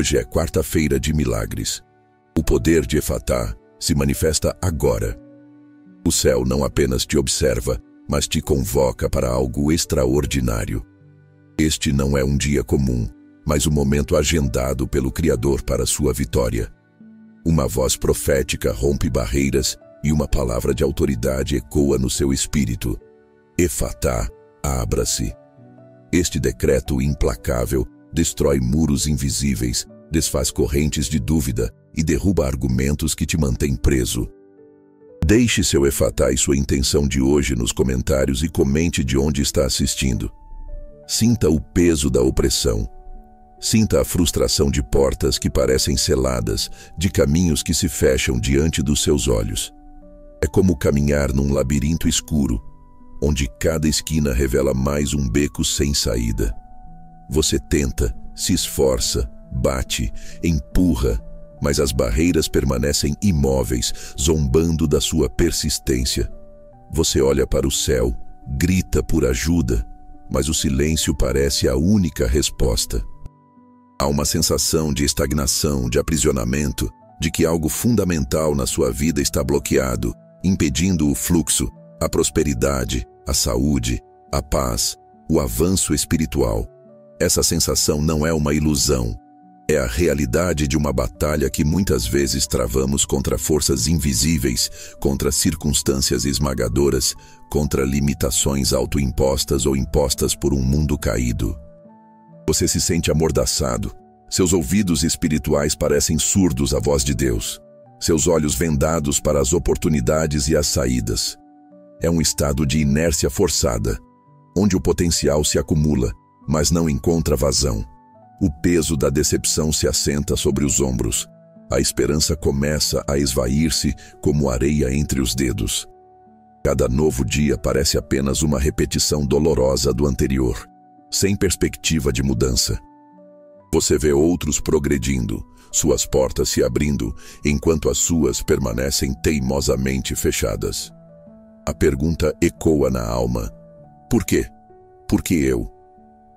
Hoje é quarta-feira de milagres. O poder de Efatá se manifesta agora. O céu não apenas te observa, mas te convoca para algo extraordinário. Este não é um dia comum, mas um momento agendado pelo Criador para sua vitória. Uma voz profética rompe barreiras e uma palavra de autoridade ecoa no seu espírito. Efatá, abra-se. Este decreto implacável destrói muros invisíveis, desfaz correntes de dúvida e derruba argumentos que te mantêm preso. Deixe seu Efatá e sua intenção de hoje nos comentários e comente de onde está assistindo. Sinta o peso da opressão. Sinta a frustração de portas que parecem seladas, de caminhos que se fecham diante dos seus olhos. É como caminhar num labirinto escuro, onde cada esquina revela mais um beco sem saída. Você tenta, se esforça, bate, empurra, mas as barreiras permanecem imóveis, zombando da sua persistência. Você olha para o céu, grita por ajuda, mas o silêncio parece a única resposta. Há uma sensação de estagnação, de aprisionamento, de que algo fundamental na sua vida está bloqueado, impedindo o fluxo, a prosperidade, a saúde, a paz, o avanço espiritual. Essa sensação não é uma ilusão. É a realidade de uma batalha que muitas vezes travamos contra forças invisíveis, contra circunstâncias esmagadoras, contra limitações autoimpostas ou impostas por um mundo caído. Você se sente amordaçado. Seus ouvidos espirituais parecem surdos à voz de Deus. Seus olhos vendados para as oportunidades e as saídas. É um estado de inércia forçada, onde o potencial se acumula, mas não encontra vazão. O peso da decepção se assenta sobre os ombros. A esperança começa a esvair-se como areia entre os dedos. Cada novo dia parece apenas uma repetição dolorosa do anterior, sem perspectiva de mudança. Você vê outros progredindo, suas portas se abrindo, enquanto as suas permanecem teimosamente fechadas. A pergunta ecoa na alma: por quê? Por que eu?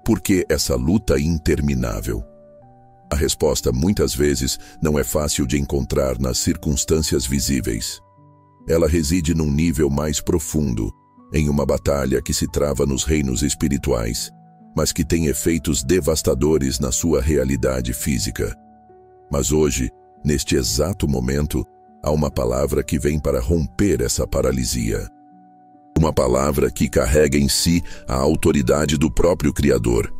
Por que essa luta interminável? A resposta muitas vezes não é fácil de encontrar nas circunstâncias visíveis. Ela reside num nível mais profundo, em uma batalha que se trava nos reinos espirituais, mas que tem efeitos devastadores na sua realidade física. Mas hoje, neste exato momento, há uma palavra que vem para romper essa paralisia. Uma palavra que carrega em si a autoridade do próprio Criador.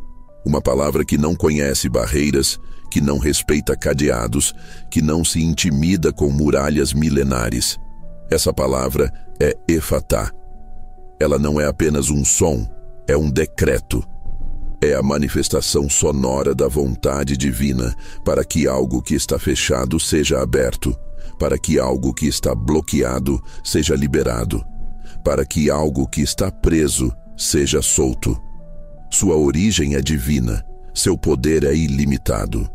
Uma palavra que não conhece barreiras, que não respeita cadeados, que não se intimida com muralhas milenares. Essa palavra é Efatá. Ela não é apenas um som, é um decreto. É a manifestação sonora da vontade divina para que algo que está fechado seja aberto, para que algo que está bloqueado seja liberado, para que algo que está preso seja solto. Sua origem é divina, seu poder é ilimitado.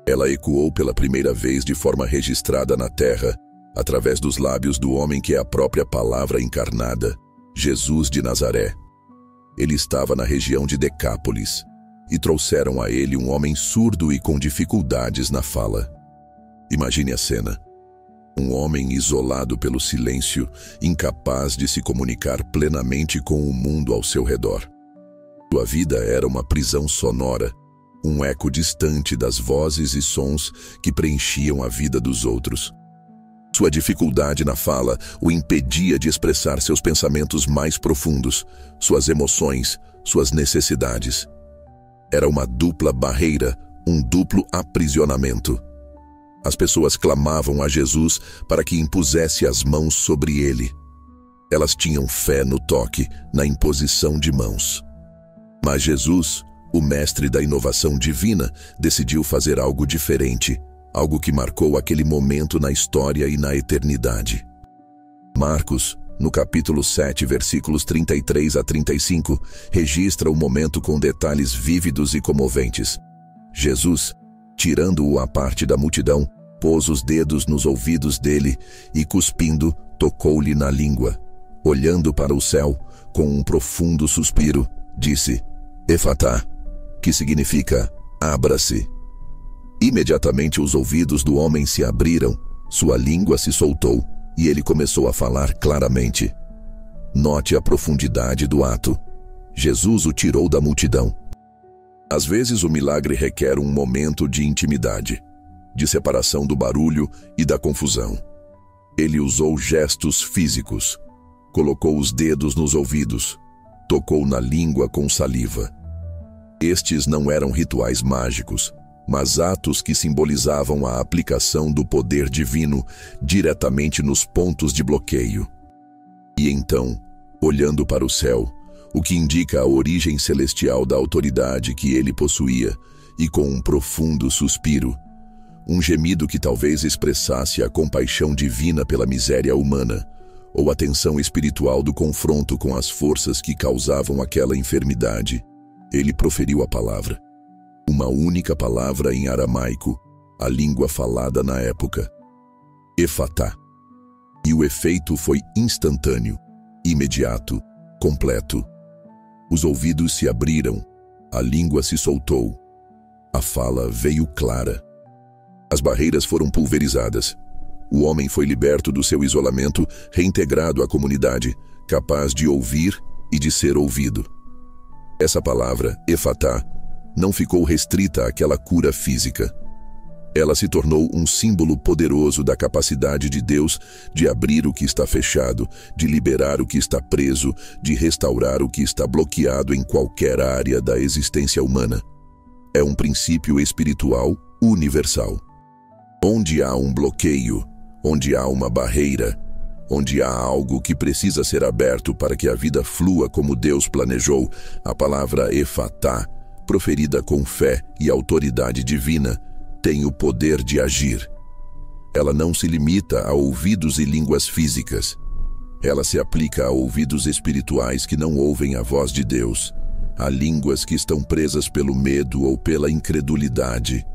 Ela ecoou pela primeira vez de forma registrada na terra, através dos lábios do homem que é a própria palavra encarnada, Jesus de Nazaré. Ele estava na região de Decápolis, e trouxeram a ele um homem surdo e com dificuldades na fala. Imagine a cena. Um homem isolado pelo silêncio, incapaz de se comunicar plenamente com o mundo ao seu redor. Sua vida era uma prisão sonora, um eco distante das vozes e sons que preenchiam a vida dos outros. Sua dificuldade na fala o impedia de expressar seus pensamentos mais profundos, suas emoções, suas necessidades. Era uma dupla barreira, um duplo aprisionamento. As pessoas clamavam a Jesus para que impusesse as mãos sobre ele. Elas tinham fé no toque, na imposição de mãos. Mas Jesus, o mestre da inovação divina, decidiu fazer algo diferente, algo que marcou aquele momento na história e na eternidade. Marcos, no capítulo 7, versículos 33 a 35, registra o momento com detalhes vívidos e comoventes. Jesus, tirando-o à parte da multidão, pôs os dedos nos ouvidos dele e, cuspindo, tocou-lhe na língua. Olhando para o céu, com um profundo suspiro, disse: Efatá, que significa abra-se. Imediatamente os ouvidos do homem se abriram, sua língua se soltou e ele começou a falar claramente. Note a profundidade do ato. Jesus o tirou da multidão. Às vezes o milagre requer um momento de intimidade, de separação do barulho e da confusão. Ele usou gestos físicos, colocou os dedos nos ouvidos, tocou na língua com saliva. Estes não eram rituais mágicos, mas atos que simbolizavam a aplicação do poder divino diretamente nos pontos de bloqueio. E então, olhando para o céu, o que indica a origem celestial da autoridade que ele possuía, e com um profundo suspiro, um gemido que talvez expressasse a compaixão divina pela miséria humana, ou a tensão espiritual do confronto com as forças que causavam aquela enfermidade, ele proferiu a palavra. Uma única palavra em aramaico, a língua falada na época. Efatá. E o efeito foi instantâneo, imediato, completo. Os ouvidos se abriram, a língua se soltou. A fala veio clara. As barreiras foram pulverizadas. O homem foi liberto do seu isolamento, reintegrado à comunidade, capaz de ouvir e de ser ouvido. Essa palavra, efatá, não ficou restrita àquela cura física. Ela se tornou um símbolo poderoso da capacidade de Deus de abrir o que está fechado, de liberar o que está preso, de restaurar o que está bloqueado em qualquer área da existência humana. É um princípio espiritual universal. Onde há um bloqueio, onde há uma barreira, onde há algo que precisa ser aberto para que a vida flua como Deus planejou, a palavra efatá, proferida com fé e autoridade divina, tem o poder de agir. Ela não se limita a ouvidos e línguas físicas. Ela se aplica a ouvidos espirituais que não ouvem a voz de Deus, a línguas que estão presas pelo medo ou pela incredulidade,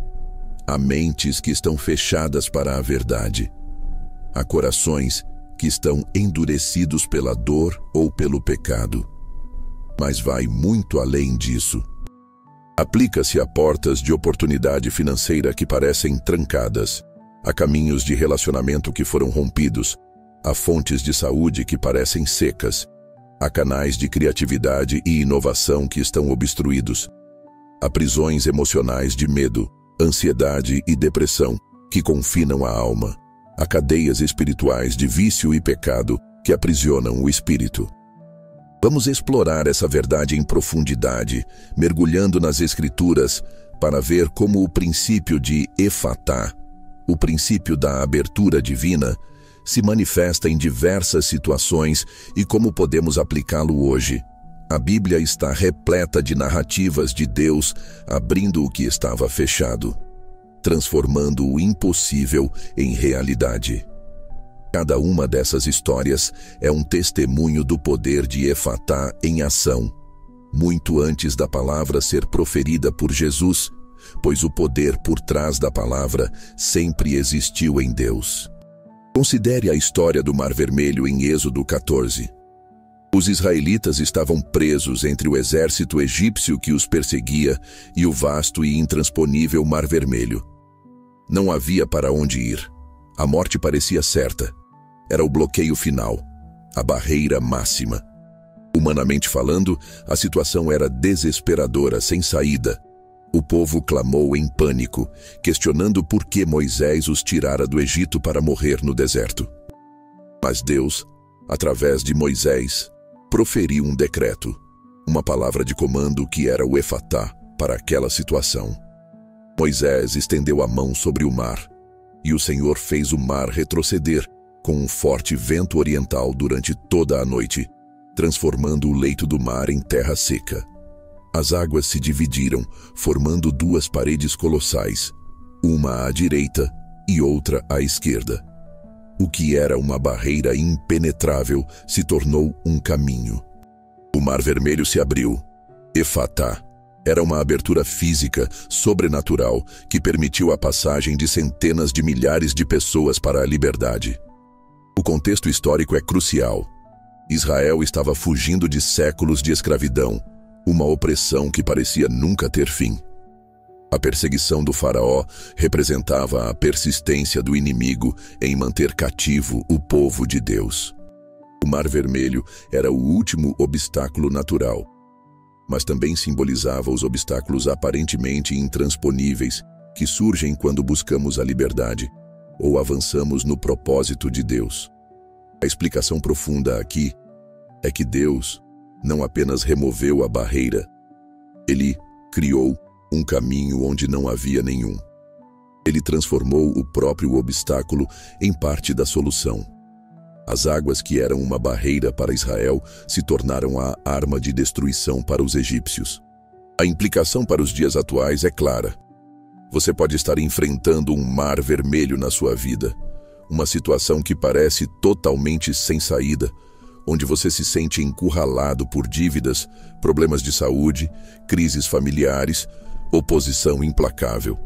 a mentes que estão fechadas para a verdade, a corações que estão endurecidos pela dor ou pelo pecado. Mas vai muito além disso. Aplica-se a portas de oportunidade financeira que parecem trancadas, a caminhos de relacionamento que foram rompidos, a fontes de saúde que parecem secas, a canais de criatividade e inovação que estão obstruídos, a prisões emocionais de medo, ansiedade e depressão que confinam a alma, a cadeias espirituais de vício e pecado que aprisionam o espírito. Vamos explorar essa verdade em profundidade, mergulhando nas Escrituras, para ver como o princípio de efatá, o princípio da abertura divina, se manifesta em diversas situações e como podemos aplicá-lo hoje. A Bíblia está repleta de narrativas de Deus abrindo o que estava fechado, transformando o impossível em realidade. Cada uma dessas histórias é um testemunho do poder de efatá em ação, muito antes da palavra ser proferida por Jesus, pois o poder por trás da palavra sempre existiu em Deus. Considere a história do Mar Vermelho em Êxodo 14. Os israelitas estavam presos entre o exército egípcio que os perseguia e o vasto e intransponível Mar Vermelho. Não havia para onde ir. A morte parecia certa. Era o bloqueio final, a barreira máxima. Humanamente falando, a situação era desesperadora, sem saída. O povo clamou em pânico, questionando por que Moisés os tirara do Egito para morrer no deserto. Mas Deus, através de Moisés, proferiu um decreto, uma palavra de comando que era o efatá para aquela situação. Moisés estendeu a mão sobre o mar, e o Senhor fez o mar retroceder com um forte vento oriental durante toda a noite, transformando o leito do mar em terra seca. As águas se dividiram, formando duas paredes colossais, uma à direita e outra à esquerda. O que era uma barreira impenetrável se tornou um caminho. O Mar Vermelho se abriu. Efatá era uma abertura física, sobrenatural, que permitiu a passagem de centenas de milhares de pessoas para a liberdade. O contexto histórico é crucial. Israel estava fugindo de séculos de escravidão, uma opressão que parecia nunca ter fim. A perseguição do faraó representava a persistência do inimigo em manter cativo o povo de Deus. O Mar Vermelho era o último obstáculo natural, mas também simbolizava os obstáculos aparentemente intransponíveis que surgem quando buscamos a liberdade ou avançamos no propósito de Deus. A explicação profunda aqui é que Deus não apenas removeu a barreira, Ele criou um caminho onde não havia nenhum. Ele transformou o próprio obstáculo em parte da solução. As águas que eram uma barreira para Israel se tornaram a arma de destruição para os egípcios. A implicação para os dias atuais é clara. Você pode estar enfrentando um mar vermelho na sua vida, uma situação que parece totalmente sem saída, onde você se sente encurralado por dívidas, problemas de saúde, crises familiares, oposição implacável.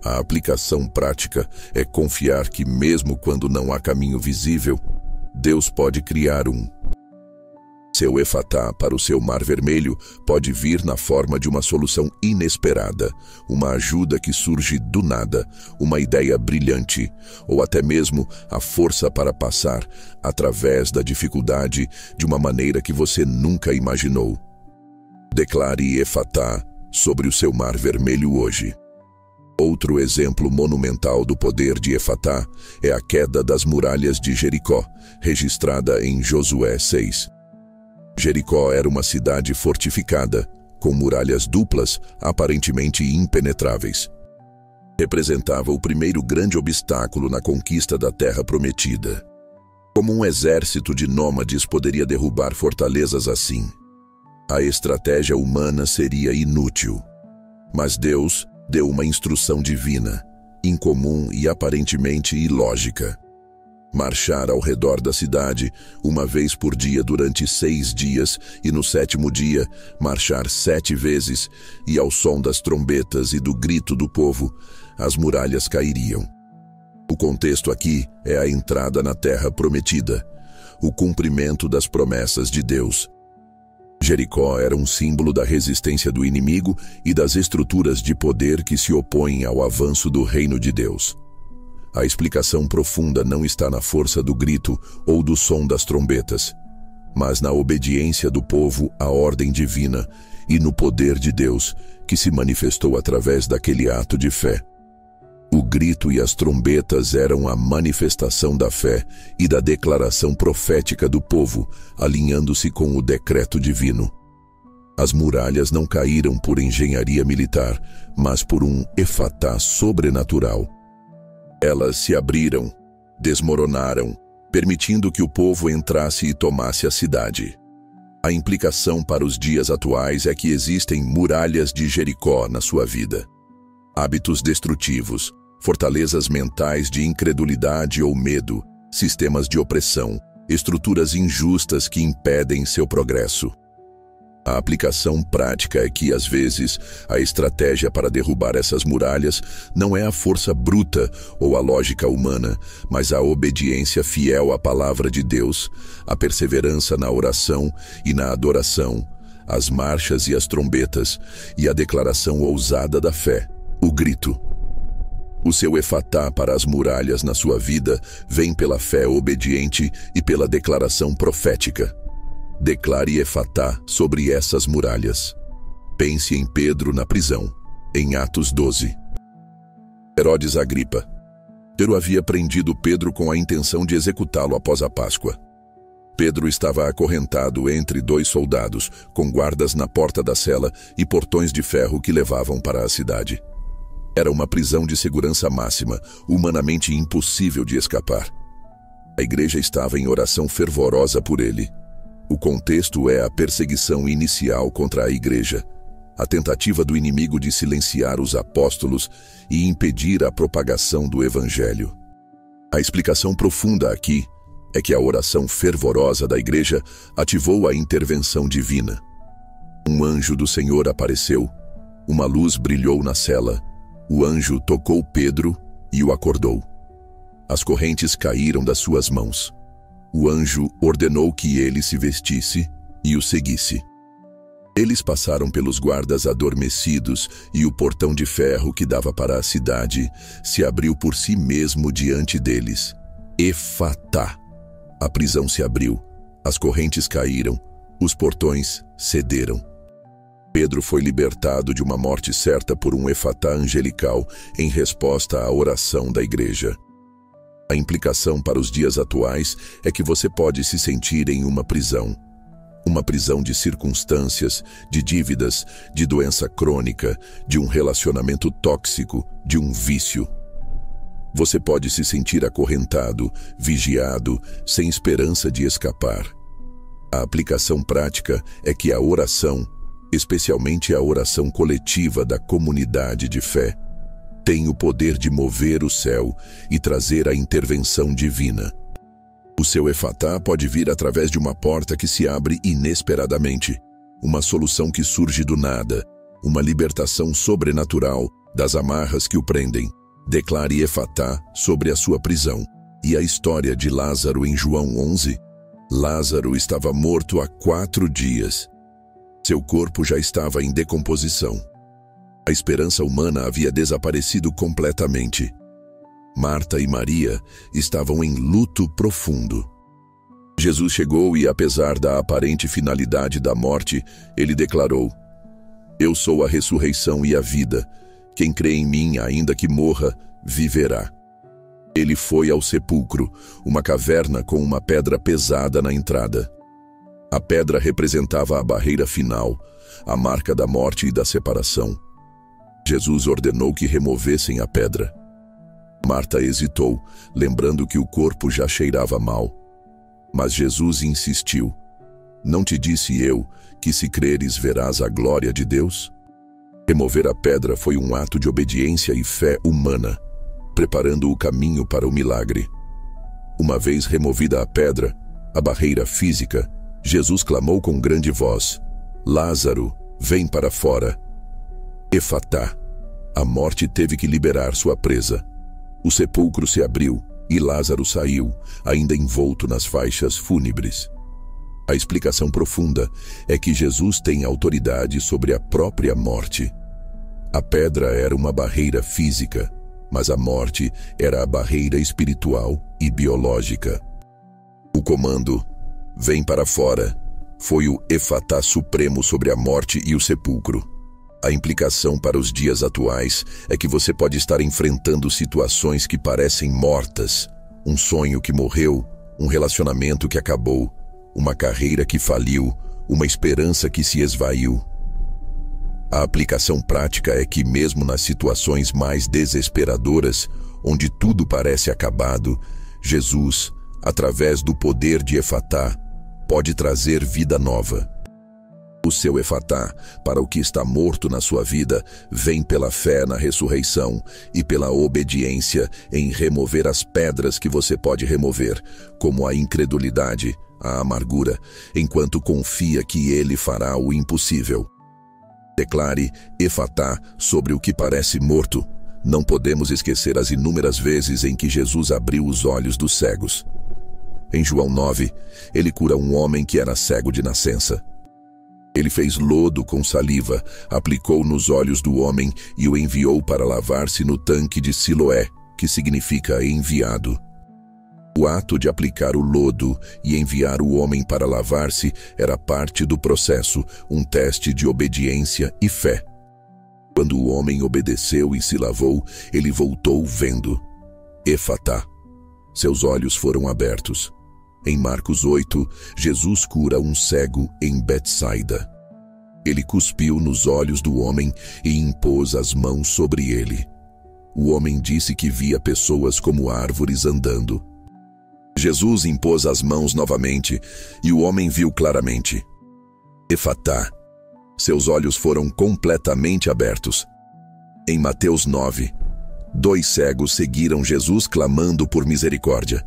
A aplicação prática é confiar que mesmo quando não há caminho visível, Deus pode criar um. Seu efatá para o seu mar vermelho pode vir na forma de uma solução inesperada, uma ajuda que surge do nada, uma ideia brilhante, ou até mesmo a força para passar através da dificuldade de uma maneira que você nunca imaginou. Declare efatá sobre o seu mar vermelho hoje. Outro exemplo monumental do poder de efatá é a queda das muralhas de Jericó, registrada em Josué 6. Jericó era uma cidade fortificada, com muralhas duplas, aparentemente impenetráveis. Representava o primeiro grande obstáculo na conquista da Terra Prometida. Como um exército de nômades poderia derrubar fortalezas assim? A estratégia humana seria inútil. Mas Deus deu uma instrução divina, incomum e aparentemente ilógica. Marchar ao redor da cidade uma vez por dia durante 6 dias e no 7º dia marchar 7 vezes, e ao som das trombetas e do grito do povo, as muralhas cairiam. O contexto aqui é a entrada na Terra Prometida, o cumprimento das promessas de Deus. Jericó era um símbolo da resistência do inimigo e das estruturas de poder que se opõem ao avanço do reino de Deus. A explicação profunda não está na força do grito ou do som das trombetas, mas na obediência do povo à ordem divina e no poder de Deus que se manifestou através daquele ato de fé. O grito e as trombetas eram a manifestação da fé e da declaração profética do povo, alinhando-se com o decreto divino. As muralhas não caíram por engenharia militar, mas por um efatá sobrenatural. Elas se abriram, desmoronaram, permitindo que o povo entrasse e tomasse a cidade. A implicação para os dias atuais é que existem muralhas de Jericó na sua vida. Hábitos destrutivos, fortalezas mentais de incredulidade ou medo, sistemas de opressão, estruturas injustas que impedem seu progresso. A aplicação prática é que, às vezes, a estratégia para derrubar essas muralhas não é a força bruta ou a lógica humana, mas a obediência fiel à palavra de Deus, a perseverança na oração e na adoração, as marchas e as trombetas e a declaração ousada da fé, o grito. O seu efatá para as muralhas na sua vida vem pela fé obediente e pela declaração profética. Declare efatá sobre essas muralhas. Pense em Pedro na prisão, em Atos 12. Herodes Agripa. Nero havia prendido Pedro com a intenção de executá-lo após a Páscoa. Pedro estava acorrentado entre 2 soldados, com guardas na porta da cela e portões de ferro que levavam para a cidade. Era uma prisão de segurança máxima, humanamente impossível de escapar. A igreja estava em oração fervorosa por ele. O contexto é a perseguição inicial contra a igreja, a tentativa do inimigo de silenciar os apóstolos e impedir a propagação do evangelho. A explicação profunda aqui é que a oração fervorosa da igreja ativou a intervenção divina. Um anjo do Senhor apareceu, uma luz brilhou na cela, o anjo tocou Pedro e o acordou. As correntes caíram das suas mãos. O anjo ordenou que ele se vestisse e o seguisse. Eles passaram pelos guardas adormecidos e o portão de ferro que dava para a cidade se abriu por si mesmo diante deles. Efatá. A prisão se abriu, as correntes caíram, os portões cederam. Pedro foi libertado de uma morte certa por um efatá angelical em resposta à oração da igreja. A implicação para os dias atuais é que você pode se sentir em uma prisão. Uma prisão de circunstâncias, de dívidas, de doença crônica, de um relacionamento tóxico, de um vício. Você pode se sentir acorrentado, vigiado, sem esperança de escapar. A aplicação prática é que a oração, especialmente a oração coletiva da comunidade de fé, tem o poder de mover o céu e trazer a intervenção divina. O seu efatá pode vir através de uma porta que se abre inesperadamente, uma solução que surge do nada, uma libertação sobrenatural das amarras que o prendem. Declare efatá sobre a sua prisão. E a história de Lázaro em João 11? Lázaro estava morto há 4 dias. Seu corpo já estava em decomposição. A esperança humana havia desaparecido completamente. Marta e Maria estavam em luto profundo. Jesus chegou e, apesar da aparente finalidade da morte, ele declarou: Eu sou a ressurreição e a vida. Quem crê em mim, ainda que morra, viverá. Ele foi ao sepulcro, uma caverna com uma pedra pesada na entrada. A pedra representava a barreira final, a marca da morte e da separação. Jesus ordenou que removessem a pedra. Marta hesitou, lembrando que o corpo já cheirava mal. Mas Jesus insistiu: Não te disse eu que se creres verás a glória de Deus? Remover a pedra foi um ato de obediência e fé humana, preparando o caminho para o milagre. Uma vez removida a pedra, a barreira física, Jesus clamou com grande voz: Lázaro, vem para fora. Efatá. A morte teve que liberar sua presa. O sepulcro se abriu e Lázaro saiu, ainda envolto nas faixas fúnebres. A explicação profunda é que Jesus tem autoridade sobre a própria morte. A pedra era uma barreira física, mas a morte era a barreira espiritual e biológica. O comando, vem para fora, foi o efatá supremo sobre a morte e o sepulcro. A implicação para os dias atuais é que você pode estar enfrentando situações que parecem mortas, um sonho que morreu, um relacionamento que acabou, uma carreira que faliu, uma esperança que se esvaiu. A aplicação prática é que mesmo nas situações mais desesperadoras, onde tudo parece acabado, Jesus, através do poder de efatá, pode trazer vida nova. O seu efatá, para o que está morto na sua vida, vem pela fé na ressurreição e pela obediência em remover as pedras que você pode remover, como a incredulidade, a amargura, enquanto confia que ele fará o impossível. Declare efatá sobre o que parece morto. Não podemos esquecer as inúmeras vezes em que Jesus abriu os olhos dos cegos. Em João 9, ele cura um homem que era cego de nascença. Ele fez lodo com saliva, aplicou nos olhos do homem e o enviou para lavar-se no tanque de Siloé, que significa enviado. O ato de aplicar o lodo e enviar o homem para lavar-se era parte do processo, um teste de obediência e fé. Quando o homem obedeceu e se lavou, ele voltou vendo. Efatá. Seus olhos foram abertos. Em Marcos 8, Jesus cura um cego em Betsaida. Ele cuspiu nos olhos do homem e impôs as mãos sobre ele. O homem disse que via pessoas como árvores andando. Jesus impôs as mãos novamente e o homem viu claramente. Efatá. Seus olhos foram completamente abertos. Em Mateus 9, 2 cegos seguiram Jesus clamando por misericórdia.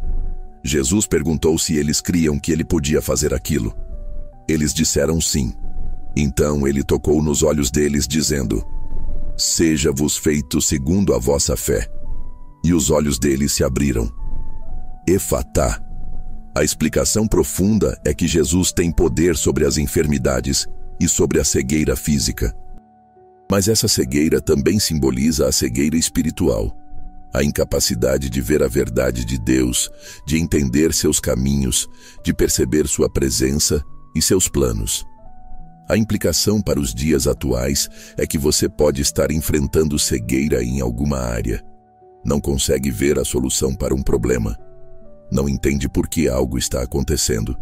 Jesus perguntou se eles criam que ele podia fazer aquilo. Eles disseram sim. Então ele tocou nos olhos deles, dizendo: Seja-vos feito segundo a vossa fé. E os olhos deles se abriram. Efatá. A explicação profunda é que Jesus tem poder sobre as enfermidades, e sobre a cegueira física. Mas essa cegueira também simboliza a cegueira espiritual, a incapacidade de ver a verdade de Deus, de entender seus caminhos, de perceber sua presença e seus planos. A implicação para os dias atuais é que você pode estar enfrentando cegueira em alguma área. Não consegue ver a solução para um problema. Não entende por que algo está acontecendo.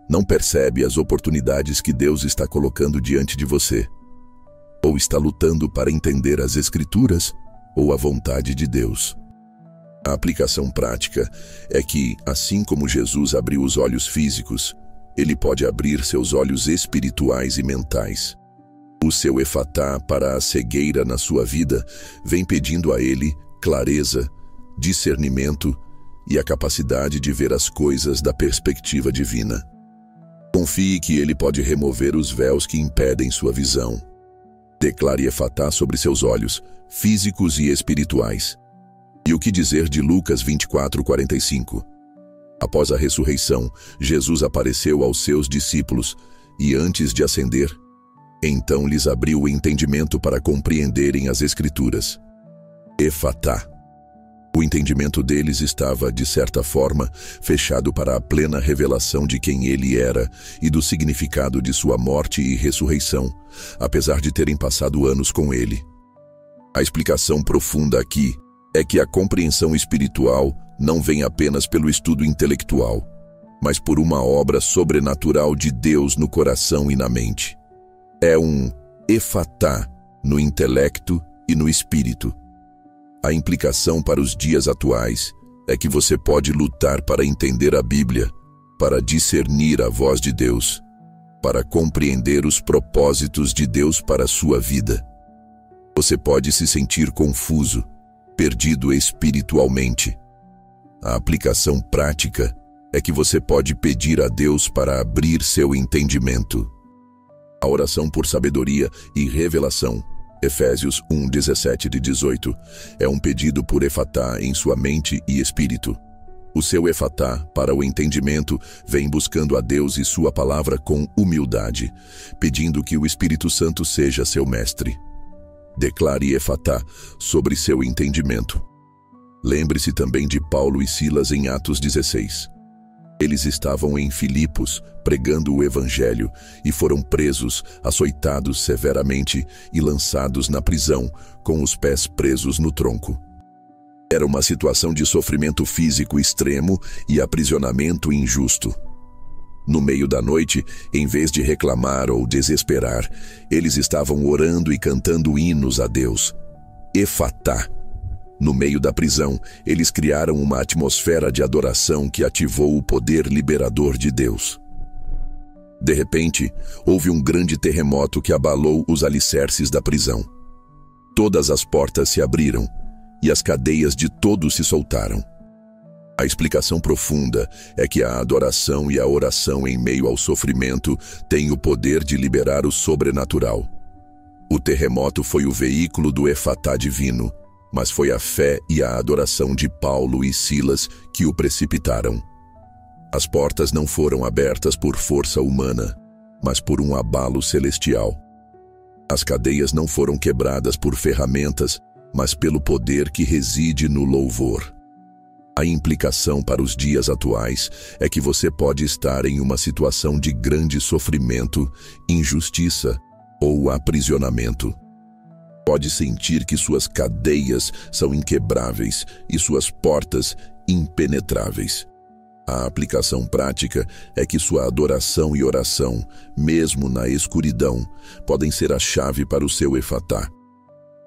Não percebe as oportunidades que Deus está colocando diante de você. Ou está lutando para entender as Escrituras ou a vontade de Deus. A aplicação prática é que, assim como Jesus abriu os olhos físicos, Ele pode abrir seus olhos espirituais e mentais. O seu efatá para a cegueira na sua vida vem pedindo a Ele clareza, discernimento e a capacidade de ver as coisas da perspectiva divina. Confie que Ele pode remover os véus que impedem sua visão. Declare efatá sobre seus olhos, físicos e espirituais. E o que dizer de Lucas 24:45? Após a ressurreição, Jesus apareceu aos seus discípulos e, antes de ascender, então lhes abriu o entendimento para compreenderem as Escrituras. Efatá. O entendimento deles estava, de certa forma, fechado para a plena revelação de quem ele era e do significado de sua morte e ressurreição, apesar de terem passado anos com ele. A explicação profunda aqui é que a compreensão espiritual não vem apenas pelo estudo intelectual, mas por uma obra sobrenatural de Deus no coração e na mente. É um efatá no intelecto e no espírito. A implicação para os dias atuais é que você pode lutar para entender a Bíblia, para discernir a voz de Deus, para compreender os propósitos de Deus para a sua vida. Você pode se sentir confuso, perdido espiritualmente. A aplicação prática é que você pode pedir a Deus para abrir seu entendimento. A oração por sabedoria e revelação, Efésios 1:17-18, é um pedido por efatá em sua mente e espírito. O seu efatá, para o entendimento, vem buscando a Deus e sua palavra com humildade, pedindo que o Espírito Santo seja seu mestre. Declare efatá sobre seu entendimento. Lembre-se também de Paulo e Silas em Atos 16. Eles estavam em Filipos, pregando o Evangelho, e foram presos, açoitados severamente e lançados na prisão, com os pés presos no tronco. Era uma situação de sofrimento físico extremo e aprisionamento injusto. No meio da noite, em vez de reclamar ou desesperar, eles estavam orando e cantando hinos a Deus. Efatá. No meio da prisão, eles criaram uma atmosfera de adoração que ativou o poder liberador de Deus. De repente, houve um grande terremoto que abalou os alicerces da prisão. Todas as portas se abriram e as cadeias de todos se soltaram. A explicação profunda é que a adoração e a oração em meio ao sofrimento têm o poder de liberar o sobrenatural. O terremoto foi o veículo do efatá divino, mas foi a fé e a adoração de Paulo e Silas que o precipitaram. As portas não foram abertas por força humana, mas por um abalo celestial. As cadeias não foram quebradas por ferramentas, mas pelo poder que reside no louvor. A implicação para os dias atuais é que você pode estar em uma situação de grande sofrimento, injustiça ou aprisionamento. Pode sentir que suas cadeias são inquebráveis e suas portas impenetráveis. A aplicação prática é que sua adoração e oração, mesmo na escuridão, podem ser a chave para o seu efatá.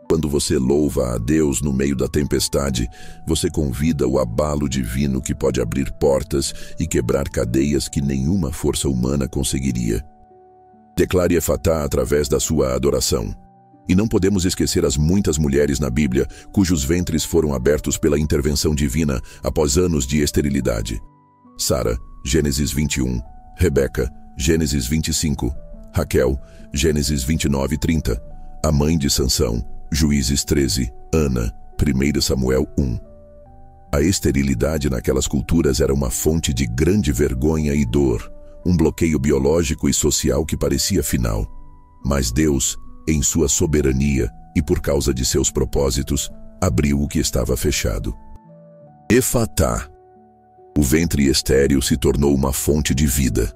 Quando você louva a Deus no meio da tempestade, você convida o abalo divino que pode abrir portas e quebrar cadeias que nenhuma força humana conseguiria. Declare efatá através da sua adoração. E não podemos esquecer as muitas mulheres na Bíblia cujos ventres foram abertos pela intervenção divina após anos de esterilidade. Sara, Gênesis 21, Rebeca, Gênesis 25, Raquel, Gênesis 29:30, a mãe de Sansão, Juízes 13, Ana, 1 Samuel 1. A esterilidade naquelas culturas era uma fonte de grande vergonha e dor, um bloqueio biológico e social que parecia final. Mas Deus, em sua soberania e por causa de seus propósitos, abriu o que estava fechado. Efatá. O ventre estéril se tornou uma fonte de vida.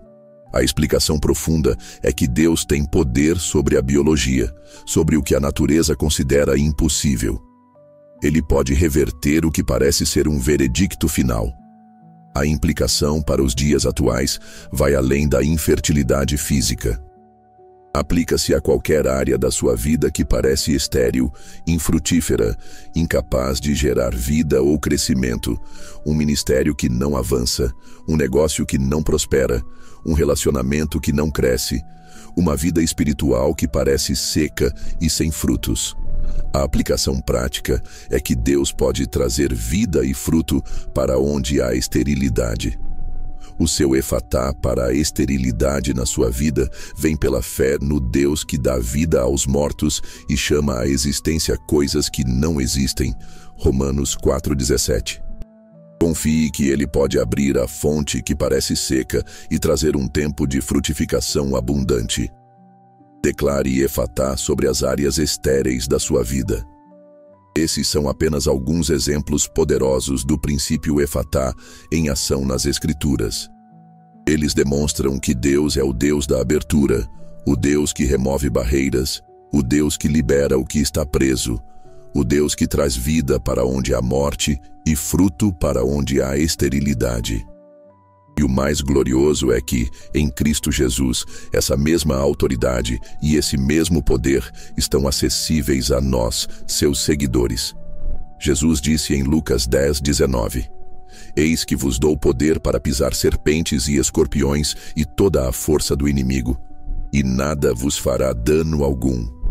A explicação profunda é que Deus tem poder sobre a biologia, sobre o que a natureza considera impossível. Ele pode reverter o que parece ser um veredicto final. A implicação para os dias atuais vai além da infertilidade física. Aplica-se a qualquer área da sua vida que parece estéril, infrutífera, incapaz de gerar vida ou crescimento, um ministério que não avança, um negócio que não prospera, um relacionamento que não cresce, uma vida espiritual que parece seca e sem frutos. A aplicação prática é que Deus pode trazer vida e fruto para onde há esterilidade. O seu efatá para a esterilidade na sua vida vem pela fé no Deus que dá vida aos mortos e chama à existência coisas que não existem. Romanos 4,17. Confie que Ele pode abrir a fonte que parece seca e trazer um tempo de frutificação abundante. Declare efatá sobre as áreas estéreis da sua vida. Esses são apenas alguns exemplos poderosos do princípio efatá em ação nas Escrituras. Eles demonstram que Deus é o Deus da abertura, o Deus que remove barreiras, o Deus que libera o que está preso, o Deus que traz vida para onde há morte e fruto para onde há esterilidade. E o mais glorioso é que, em Cristo Jesus, essa mesma autoridade e esse mesmo poder estão acessíveis a nós, seus seguidores. Jesus disse em Lucas 10:19: Eis que vos dou poder para pisar serpentes e escorpiões e toda a força do inimigo, e nada vos fará dano algum.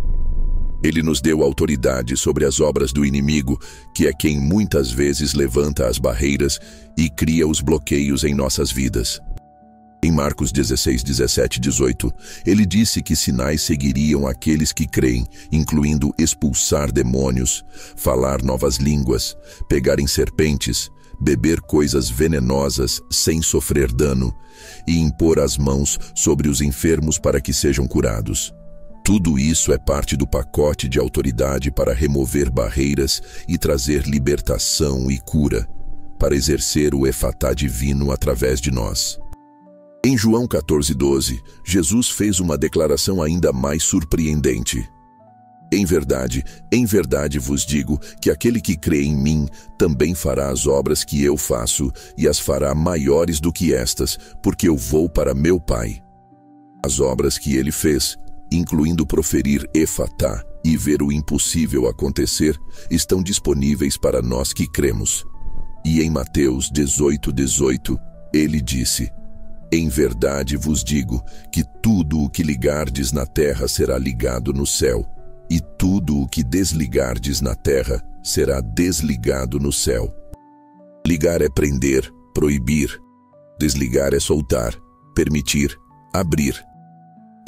Ele nos deu autoridade sobre as obras do inimigo, que é quem muitas vezes levanta as barreiras e cria os bloqueios em nossas vidas. Em Marcos 16, 17 e 18, ele disse que sinais seguiriam aqueles que creem, incluindo expulsar demônios, falar novas línguas, pegarem serpentes, beber coisas venenosas sem sofrer dano e impor as mãos sobre os enfermos para que sejam curados. Tudo isso é parte do pacote de autoridade para remover barreiras e trazer libertação e cura, para exercer o efatá divino através de nós. Em João 14:12, Jesus fez uma declaração ainda mais surpreendente. Em verdade vos digo que aquele que crê em mim também fará as obras que eu faço e as fará maiores do que estas, porque eu vou para meu Pai. As obras que ele fez, incluindo proferir efatá e ver o impossível acontecer, estão disponíveis para nós que cremos. E em Mateus 18:18, ele disse: Em verdade vos digo que tudo o que ligardes na terra será ligado no céu, e tudo o que desligardes na terra será desligado no céu. Ligar é prender, proibir. Desligar é soltar, permitir, abrir.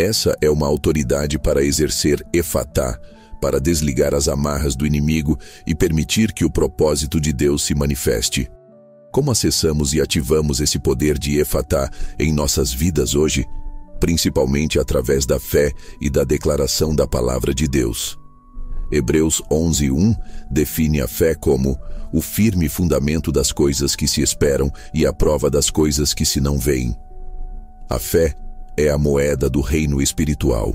Essa é uma autoridade para exercer efatá, para desligar as amarras do inimigo e permitir que o propósito de Deus se manifeste. Como acessamos e ativamos esse poder de efatá em nossas vidas hoje? Principalmente através da fé e da declaração da palavra de Deus. Hebreus 11:1 define a fé como o firme fundamento das coisas que se esperam e a prova das coisas que se não veem. A fé é a moeda do reino espiritual.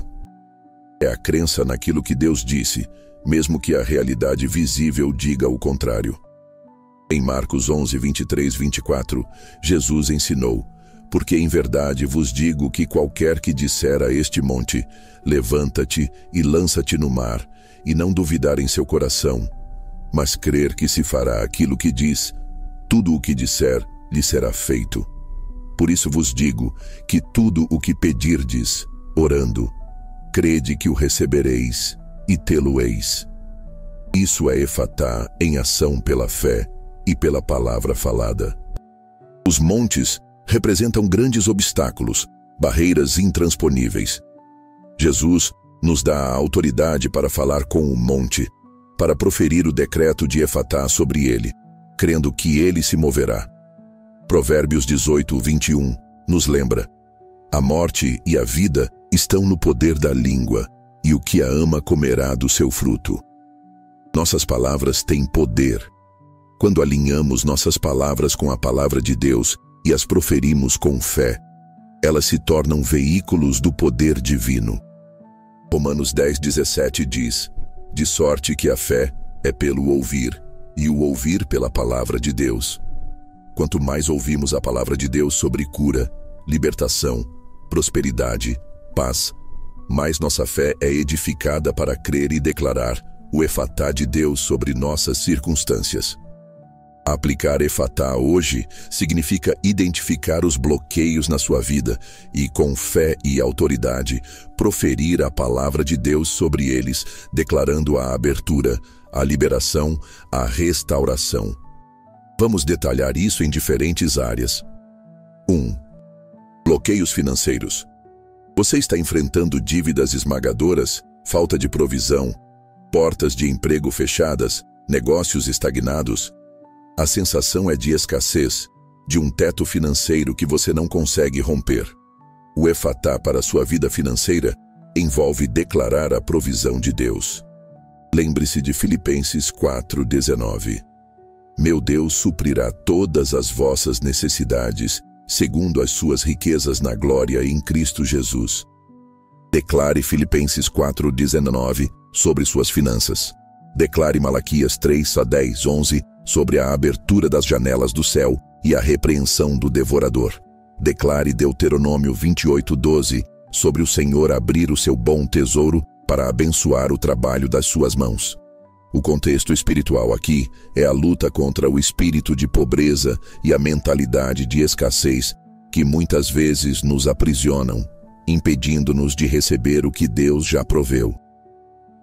É a crença naquilo que Deus disse, mesmo que a realidade visível diga o contrário. Em Marcos 11:23-24, Jesus ensinou: Porque em verdade vos digo que qualquer que disser a este monte, levanta-te e lança-te no mar, e não duvidar em seu coração, mas crer que se fará aquilo que diz, tudo o que disser lhe será feito. Por isso vos digo que tudo o que pedirdes, orando, crede que o recebereis e tê-lo-eis. Isso é efatá em ação pela fé e pela palavra falada. Os montes representam grandes obstáculos, barreiras intransponíveis. Jesus nos dá a autoridade para falar com o monte, para proferir o decreto de efatá sobre ele, crendo que ele se moverá. Provérbios 18:21 nos lembra: A morte e a vida estão no poder da língua, e o que a ama comerá do seu fruto. Nossas palavras têm poder. Quando alinhamos nossas palavras com a palavra de Deus e as proferimos com fé, elas se tornam veículos do poder divino. Romanos 10:17 diz: de sorte que a fé é pelo ouvir, e o ouvir pela palavra de Deus. Quanto mais ouvimos a palavra de Deus sobre cura, libertação, prosperidade, paz, mais nossa fé é edificada para crer e declarar o efatá de Deus sobre nossas circunstâncias. Aplicar efatá hoje significa identificar os bloqueios na sua vida e, com fé e autoridade, proferir a palavra de Deus sobre eles, declarando a abertura, a liberação, a restauração. Vamos detalhar isso em diferentes áreas. 1. Bloqueios financeiros. Você está enfrentando dívidas esmagadoras, falta de provisão, portas de emprego fechadas, negócios estagnados. A sensação é de escassez, de um teto financeiro que você não consegue romper. O efatá para sua vida financeira envolve declarar a provisão de Deus. Lembre-se de Filipenses 4:19. Meu Deus suprirá todas as vossas necessidades, segundo as suas riquezas na glória em Cristo Jesus. Declare Filipenses 4:19 sobre suas finanças. Declare Malaquias 3:10-11 sobre a abertura das janelas do céu e a repreensão do devorador. Declare Deuteronômio 28:12 sobre o Senhor abrir o seu bom tesouro para abençoar o trabalho das suas mãos. O contexto espiritual aqui é a luta contra o espírito de pobreza e a mentalidade de escassez que muitas vezes nos aprisionam, impedindo-nos de receber o que Deus já proveu.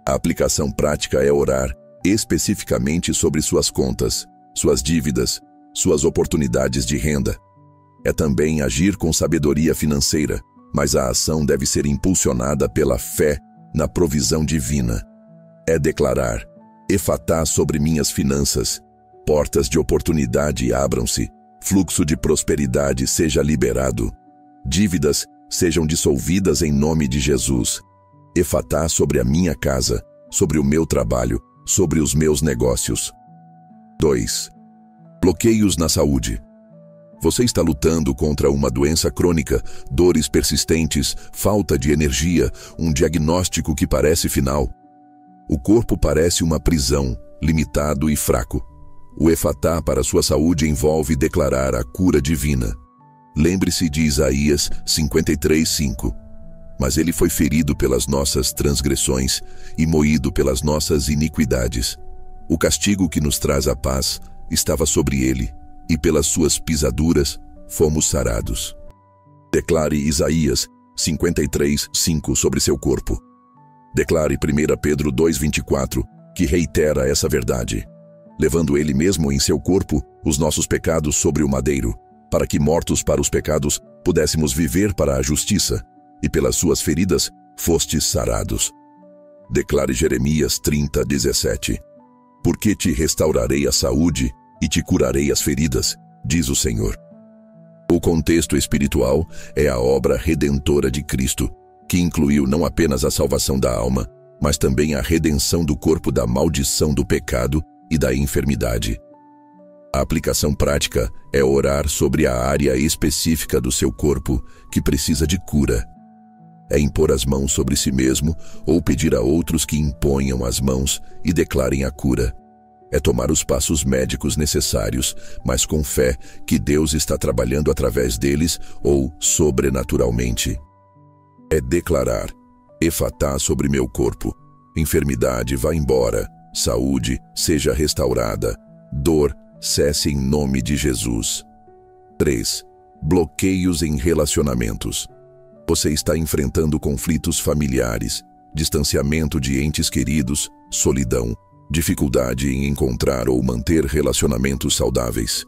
A aplicação prática é orar especificamente sobre suas contas, suas dívidas, suas oportunidades de renda. É também agir com sabedoria financeira, mas a ação deve ser impulsionada pela fé na provisão divina. É declarar: efatá sobre minhas finanças, portas de oportunidade abram-se, fluxo de prosperidade seja liberado, dívidas sejam dissolvidas em nome de Jesus. Efatá sobre a minha casa, sobre o meu trabalho, sobre os meus negócios. 2. Bloqueios na saúde. Você está lutando contra uma doença crônica, dores persistentes, falta de energia, um diagnóstico que parece final. O corpo parece uma prisão, limitado e fraco. O efatá para sua saúde envolve declarar a cura divina. Lembre-se de Isaías 53:5. Mas ele foi ferido pelas nossas transgressões e moído pelas nossas iniquidades. O castigo que nos traz a paz estava sobre ele, e pelas suas pisaduras fomos sarados. Declare Isaías 53:5 sobre seu corpo. Declare 1 Pedro 2:24, que reitera essa verdade. Levando ele mesmo em seu corpo os nossos pecados sobre o madeiro, para que, mortos para os pecados, pudéssemos viver para a justiça, e pelas suas feridas fostes sarados. Declare Jeremias 30:17. Porque te restaurarei a saúde e te curarei as feridas, diz o Senhor. O contexto espiritual é a obra redentora de Cristo, que incluiu não apenas a salvação da alma, mas também a redenção do corpo da maldição do pecado e da enfermidade. A aplicação prática é orar sobre a área específica do seu corpo que precisa de cura. É impor as mãos sobre si mesmo ou pedir a outros que imponham as mãos e declarem a cura. É tomar os passos médicos necessários, mas com fé que Deus está trabalhando através deles ou sobrenaturalmente. É declarar: efatá sobre meu corpo, enfermidade vá embora, saúde seja restaurada, dor cesse em nome de Jesus. 3. Bloqueios em relacionamentos. Você está enfrentando conflitos familiares, distanciamento de entes queridos, solidão, dificuldade em encontrar ou manter relacionamentos saudáveis.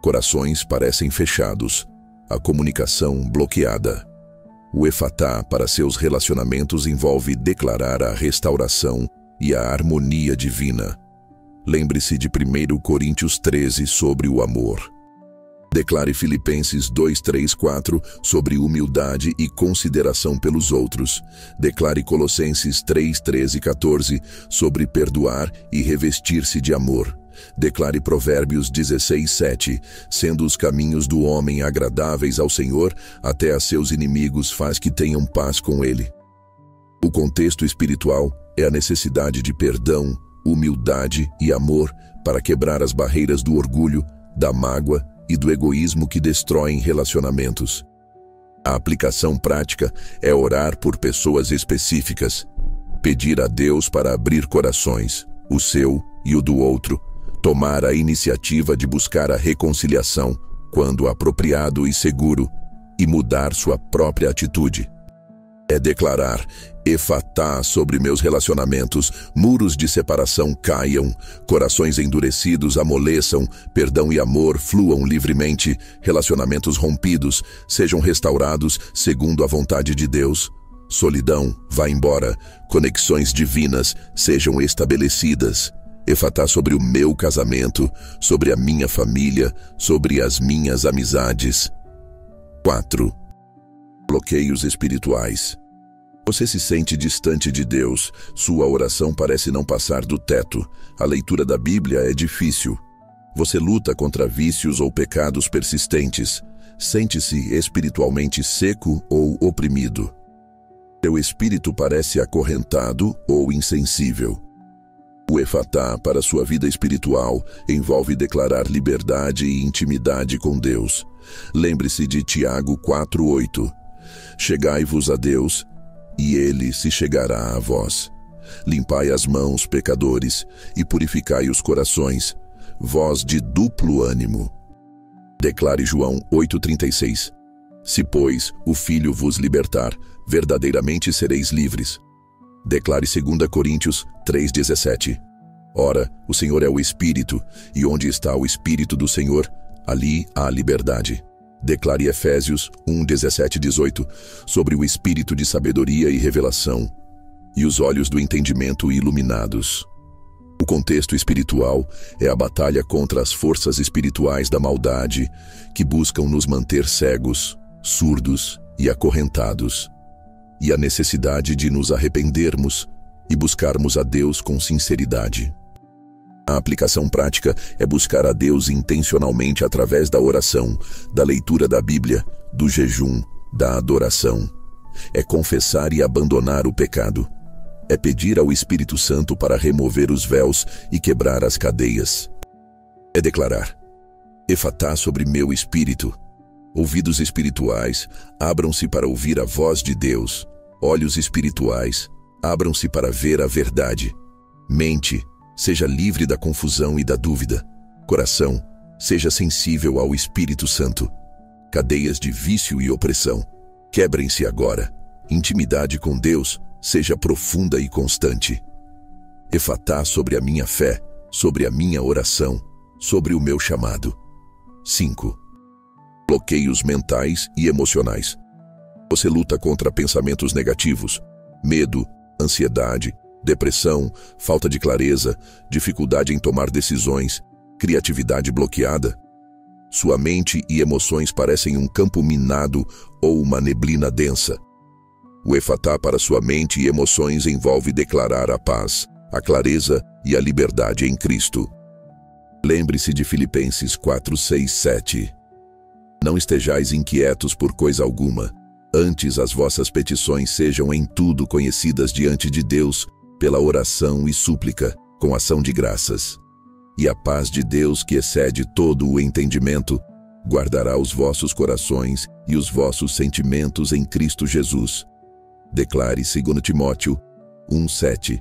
Corações parecem fechados, a comunicação bloqueada. O efatá para seus relacionamentos envolve declarar a restauração e a harmonia divina. Lembre-se de 1 Coríntios 13 sobre o amor. Declare Filipenses 2, 3, 4 sobre humildade e consideração pelos outros. Declare Colossenses 3, 13 e 14 sobre perdoar e revestir-se de amor. Declare Provérbios 16, 7, sendo os caminhos do homem agradáveis ao Senhor, até a seus inimigos faz que tenham paz com ele. O contexto espiritual é a necessidade de perdão, humildade e amor para quebrar as barreiras do orgulho, da mágoa e do egoísmo que destroem relacionamentos. A aplicação prática é orar por pessoas específicas, pedir a Deus para abrir corações, o seu e o do outro, tomar a iniciativa de buscar a reconciliação quando apropriado e seguro e mudar sua própria atitude. É declarar: Efatá sobre meus relacionamentos, muros de separação caiam, corações endurecidos amoleçam, perdão e amor fluam livremente, relacionamentos rompidos sejam restaurados segundo a vontade de Deus. Solidão vá embora, conexões divinas sejam estabelecidas. Efatá sobre o meu casamento, sobre a minha família, sobre as minhas amizades. 4. Bloqueios espirituais. Você se sente distante de Deus, sua oração parece não passar do teto, a leitura da Bíblia é difícil. Você luta contra vícios ou pecados persistentes, sente-se espiritualmente seco ou oprimido. Seu espírito parece acorrentado ou insensível. O Efatá para sua vida espiritual envolve declarar liberdade e intimidade com Deus. Lembre-se de Tiago 4:8. Chegai-vos a Deus, e Ele se chegará a vós. Limpai as mãos, pecadores, e purificai os corações, vós de duplo ânimo. Declare João 8:36. Se, pois, o Filho vos libertar, verdadeiramente sereis livres. Declare 2 Coríntios 3:17. Ora, o Senhor é o Espírito, e onde está o Espírito do Senhor, ali há liberdade. Declare Efésios 1:17-18 sobre o espírito de sabedoria e revelação, e os olhos do entendimento iluminados. O contexto espiritual é a batalha contra as forças espirituais da maldade que buscam nos manter cegos, surdos e acorrentados, e a necessidade de nos arrependermos e buscarmos a Deus com sinceridade. A aplicação prática é buscar a Deus intencionalmente através da oração, da leitura da Bíblia, do jejum, da adoração. É confessar e abandonar o pecado. É pedir ao Espírito Santo para remover os véus e quebrar as cadeias. É declarar: Efatá sobre meu espírito. Ouvidos espirituais, abram-se para ouvir a voz de Deus. Olhos espirituais, abram-se para ver a verdade. Mente, seja livre da confusão e da dúvida. Coração, seja sensível ao Espírito Santo. Cadeias de vício e opressão, quebrem-se agora. Intimidade com Deus, seja profunda e constante. Efatá sobre a minha fé, sobre a minha oração, sobre o meu chamado. 5. Bloqueios mentais e emocionais. Você luta contra pensamentos negativos, medo, ansiedade, depressão, falta de clareza, dificuldade em tomar decisões, criatividade bloqueada. Sua mente e emoções parecem um campo minado ou uma neblina densa. O Efatá para sua mente e emoções envolve declarar a paz, a clareza e a liberdade em Cristo. Lembre-se de Filipenses 4, 6, 7. Não estejais inquietos por coisa alguma, antes as vossas petições sejam em tudo conhecidas diante de Deus, pela oração e súplica, com ação de graças. E a paz de Deus, que excede todo o entendimento, guardará os vossos corações e os vossos sentimentos em Cristo Jesus. Declare 2 Timóteo 1:7.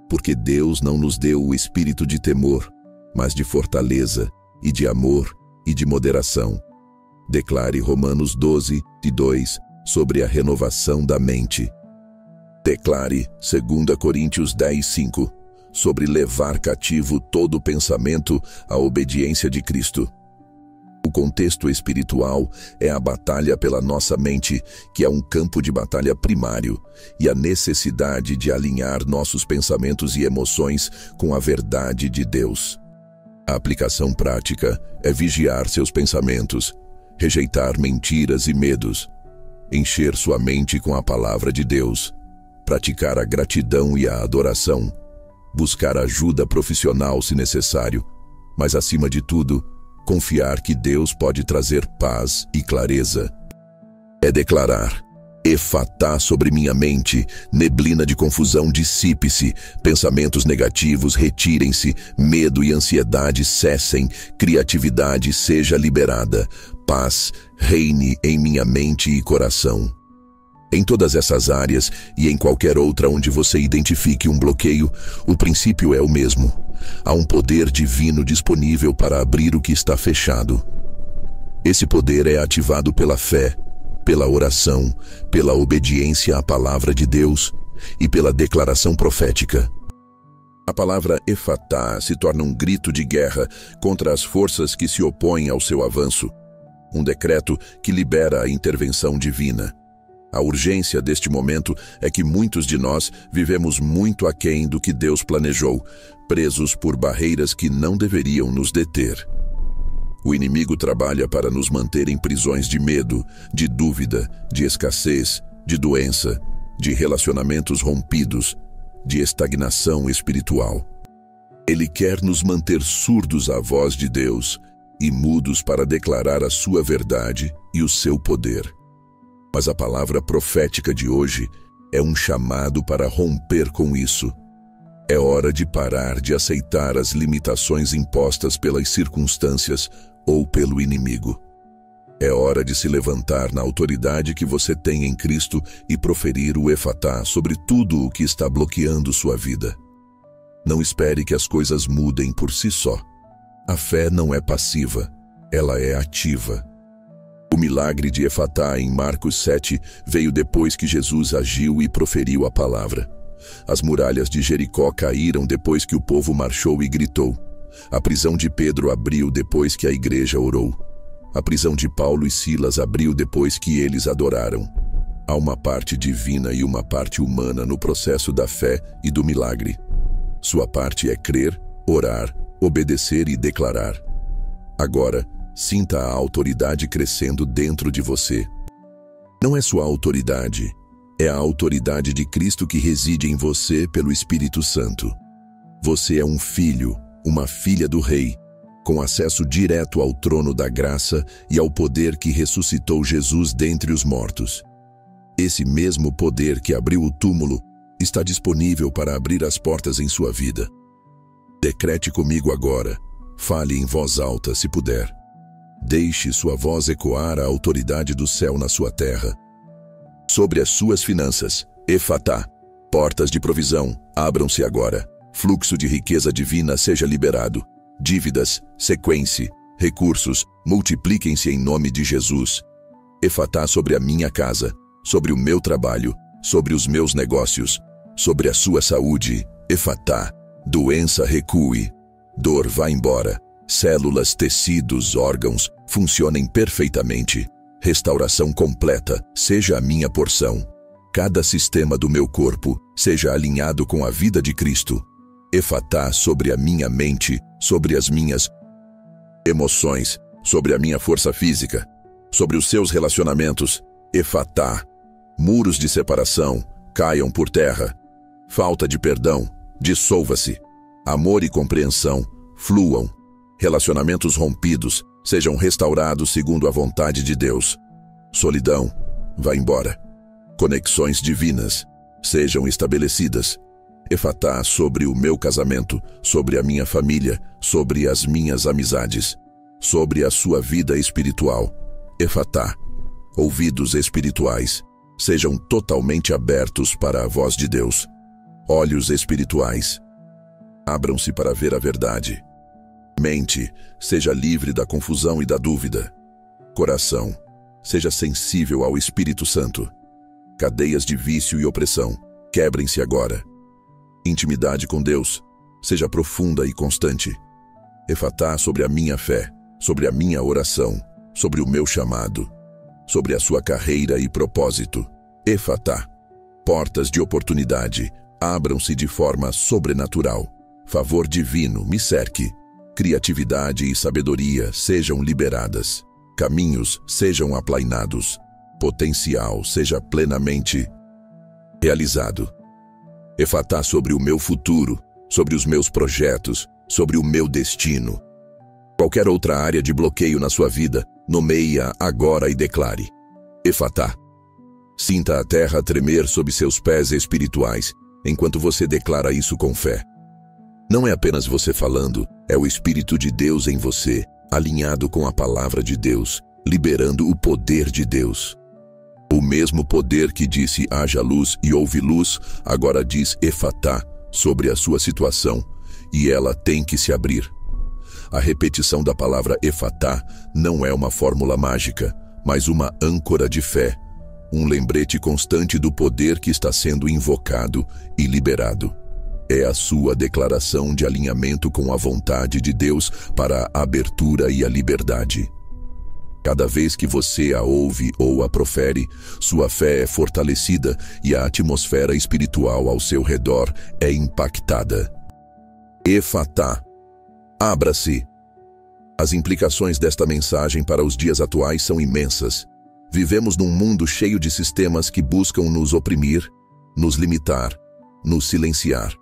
Porque Deus não nos deu o espírito de temor, mas de fortaleza, e de amor, e de moderação. Declare Romanos 12:2 sobre a renovação da mente. Declare 2 Coríntios 10:5 sobre levar cativo todo pensamento à obediência de Cristo. O contexto espiritual é a batalha pela nossa mente, que é um campo de batalha primário, e a necessidade de alinhar nossos pensamentos e emoções com a verdade de Deus. A aplicação prática é vigiar seus pensamentos, rejeitar mentiras e medos, encher sua mente com a palavra de Deus, praticar a gratidão e a adoração, buscar ajuda profissional se necessário, mas acima de tudo, confiar que Deus pode trazer paz e clareza. É declarar: Efatá sobre minha mente, neblina de confusão dissipe-se, pensamentos negativos retirem-se, medo e ansiedade cessem, criatividade seja liberada, paz reine em minha mente e coração. Em todas essas áreas e em qualquer outra onde você identifique um bloqueio, o princípio é o mesmo. Há um poder divino disponível para abrir o que está fechado. Esse poder é ativado pela fé, pela oração, pela obediência à palavra de Deus e pela declaração profética. A palavra Efatá se torna um grito de guerra contra as forças que se opõem ao seu avanço, um decreto que libera a intervenção divina. A urgência deste momento é que muitos de nós vivemos muito aquém do que Deus planejou, presos por barreiras que não deveriam nos deter. O inimigo trabalha para nos manter em prisões de medo, de dúvida, de escassez, de doença, de relacionamentos rompidos, de estagnação espiritual. Ele quer nos manter surdos à voz de Deus e mudos para declarar a sua verdade e o seu poder. Mas a palavra profética de hoje é um chamado para romper com isso. É hora de parar de aceitar as limitações impostas pelas circunstâncias ou pelo inimigo. É hora de se levantar na autoridade que você tem em Cristo e proferir o Efatá sobre tudo o que está bloqueando sua vida. Não espere que as coisas mudem por si só. A fé não é passiva, ela é ativa. O milagre de Efatá em Marcos 7 veio depois que Jesus agiu e proferiu a palavra. As muralhas de Jericó caíram depois que o povo marchou e gritou. A prisão de Pedro abriu depois que a igreja orou. A prisão de Paulo e Silas abriu depois que eles adoraram. Há uma parte divina e uma parte humana no processo da fé e do milagre. Sua parte é crer, orar, obedecer e declarar. Agora, sinta a autoridade crescendo dentro de você. Não é sua autoridade, é a autoridade de Cristo que reside em você pelo Espírito Santo. Você é um filho, uma filha do Rei, com acesso direto ao trono da graça e ao poder que ressuscitou Jesus dentre os mortos. Esse mesmo poder que abriu o túmulo está disponível para abrir as portas em sua vida. Decrete comigo agora, fale em voz alta se puder. Deixe sua voz ecoar a autoridade do céu na sua terra. Sobre as suas finanças, Efatá, portas de provisão, abram-se agora. Fluxo de riqueza divina seja liberado. Dívidas, sequência, recursos, multipliquem-se em nome de Jesus. Efatá sobre a minha casa, sobre o meu trabalho, sobre os meus negócios, sobre a sua saúde. Efatá, doença recue, dor vá embora, células, tecidos, órgãos funcionem perfeitamente. Restauração completa seja a minha porção. Cada sistema do meu corpo seja alinhado com a vida de Cristo. Efatá sobre a minha mente, sobre as minhas emoções, sobre a minha força física, sobre os seus relacionamentos. Efatá, muros de separação caiam por terra. Falta de perdão, dissolva-se. Amor e compreensão fluam. Relacionamentos rompidos sejam restaurados segundo a vontade de Deus. Solidão, vá embora. Conexões divinas sejam estabelecidas. Efatá sobre o meu casamento, sobre a minha família, sobre as minhas amizades, sobre a sua vida espiritual. Efatá, ouvidos espirituais, sejam totalmente abertos para a voz de Deus. Olhos espirituais, abram-se para ver a verdade. Mente, seja livre da confusão e da dúvida. Coração, seja sensível ao Espírito Santo. Cadeias de vício e opressão, quebrem-se agora. Intimidade com Deus, seja profunda e constante. Efatá sobre a minha fé, sobre a minha oração, sobre o meu chamado, sobre a sua carreira e propósito. Efatá, portas de oportunidade, abram-se de forma sobrenatural. Favor divino me cerque. Criatividade e sabedoria sejam liberadas. Caminhos sejam aplainados. Potencial seja plenamente realizado. Efatá sobre o meu futuro, sobre os meus projetos, sobre o meu destino. Qualquer outra área de bloqueio na sua vida, nomeie-a agora e declare: Efatá. Sinta a terra tremer sob seus pés espirituais, enquanto você declara isso com fé. Não é apenas você falando, é o Espírito de Deus em você, alinhado com a palavra de Deus, liberando o poder de Deus. O mesmo poder que disse haja luz e houve luz, agora diz Efatá sobre a sua situação, e ela tem que se abrir. A repetição da palavra Efatá não é uma fórmula mágica, mas uma âncora de fé, um lembrete constante do poder que está sendo invocado e liberado. É a sua declaração de alinhamento com a vontade de Deus para a abertura e a liberdade. Cada vez que você a ouve ou a profere, sua fé é fortalecida e a atmosfera espiritual ao seu redor é impactada. Efatá. Abra-se. As implicações desta mensagem para os dias atuais são imensas. Vivemos num mundo cheio de sistemas que buscam nos oprimir, nos limitar, nos silenciar.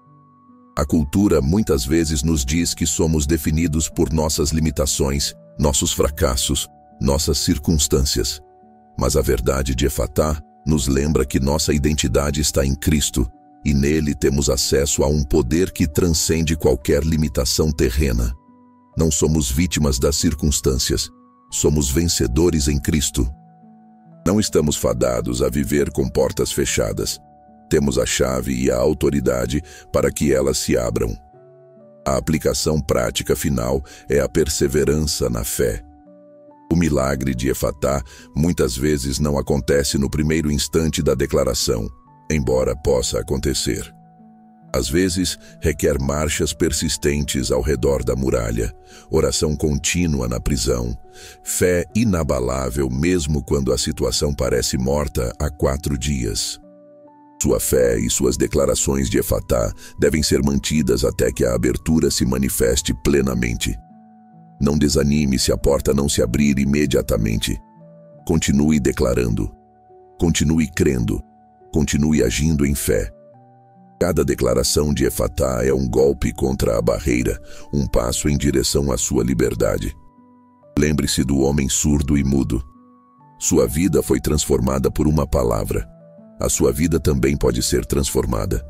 A cultura muitas vezes nos diz que somos definidos por nossas limitações, nossos fracassos, nossas circunstâncias. Mas a verdade de Efatá nos lembra que nossa identidade está em Cristo e nele temos acesso a um poder que transcende qualquer limitação terrena. Não somos vítimas das circunstâncias, somos vencedores em Cristo. Não estamos fadados a viver com portas fechadas. Temos a chave e a autoridade para que elas se abram. A aplicação prática final é a perseverança na fé. O milagre de Efatá muitas vezes não acontece no primeiro instante da declaração, embora possa acontecer. Às vezes, requer marchas persistentes ao redor da muralha, oração contínua na prisão, fé inabalável mesmo quando a situação parece morta há 4 dias. Sua fé e suas declarações de Efatá devem ser mantidas até que a abertura se manifeste plenamente. Não desanime se a porta não se abrir imediatamente. Continue declarando. Continue crendo. Continue agindo em fé. Cada declaração de Efatá é um golpe contra a barreira, um passo em direção à sua liberdade. Lembre-se do homem surdo e mudo. Sua vida foi transformada por uma palavra. A sua vida também pode ser transformada.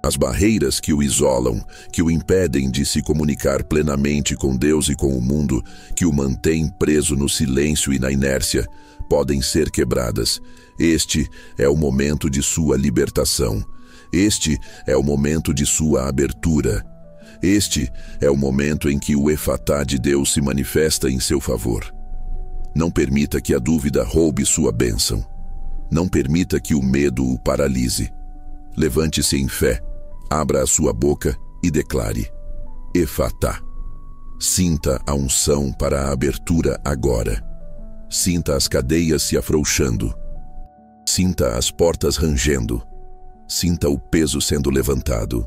As barreiras que o isolam, que o impedem de se comunicar plenamente com Deus e com o mundo, que o mantêm preso no silêncio e na inércia, podem ser quebradas. Este é o momento de sua libertação. Este é o momento de sua abertura. Este é o momento em que o Efatá de Deus se manifesta em seu favor. Não permita que a dúvida roube sua bênção. Não permita que o medo o paralise. Levante-se em fé, abra a sua boca e declare: Efatá. Sinta a unção para a abertura agora. Sinta as cadeias se afrouxando. Sinta as portas rangendo. Sinta o peso sendo levantado.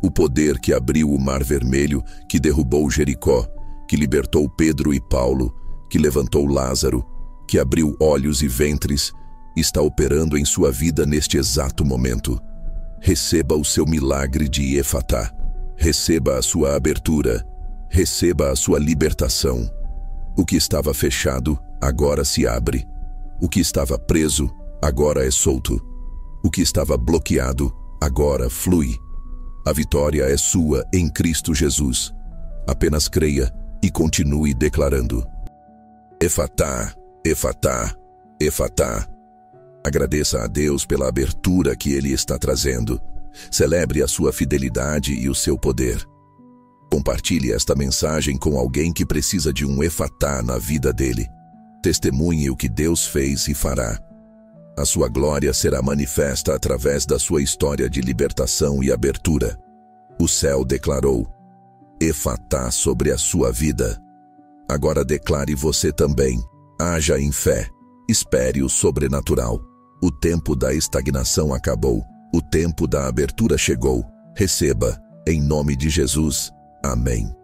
O poder que abriu o Mar Vermelho, que derrubou Jericó, que libertou Pedro e Paulo, que levantou Lázaro, que abriu olhos e ventres, está operando em sua vida neste exato momento. Receba o seu milagre de Efatá. Receba a sua abertura. Receba a sua libertação. O que estava fechado, agora se abre. O que estava preso, agora é solto. O que estava bloqueado, agora flui. A vitória é sua em Cristo Jesus. Apenas creia e continue declarando: Efatá, Efatá, Efatá. Agradeça a Deus pela abertura que Ele está trazendo. Celebre a sua fidelidade e o seu poder. Compartilhe esta mensagem com alguém que precisa de um Efatá na vida dele. Testemunhe o que Deus fez e fará. A sua glória será manifesta através da sua história de libertação e abertura. O céu declarou Efatá sobre a sua vida. Agora declare você também. Haja em fé. Espere o sobrenatural. O tempo da estagnação acabou. O tempo da abertura chegou. Receba, em nome de Jesus. Amém.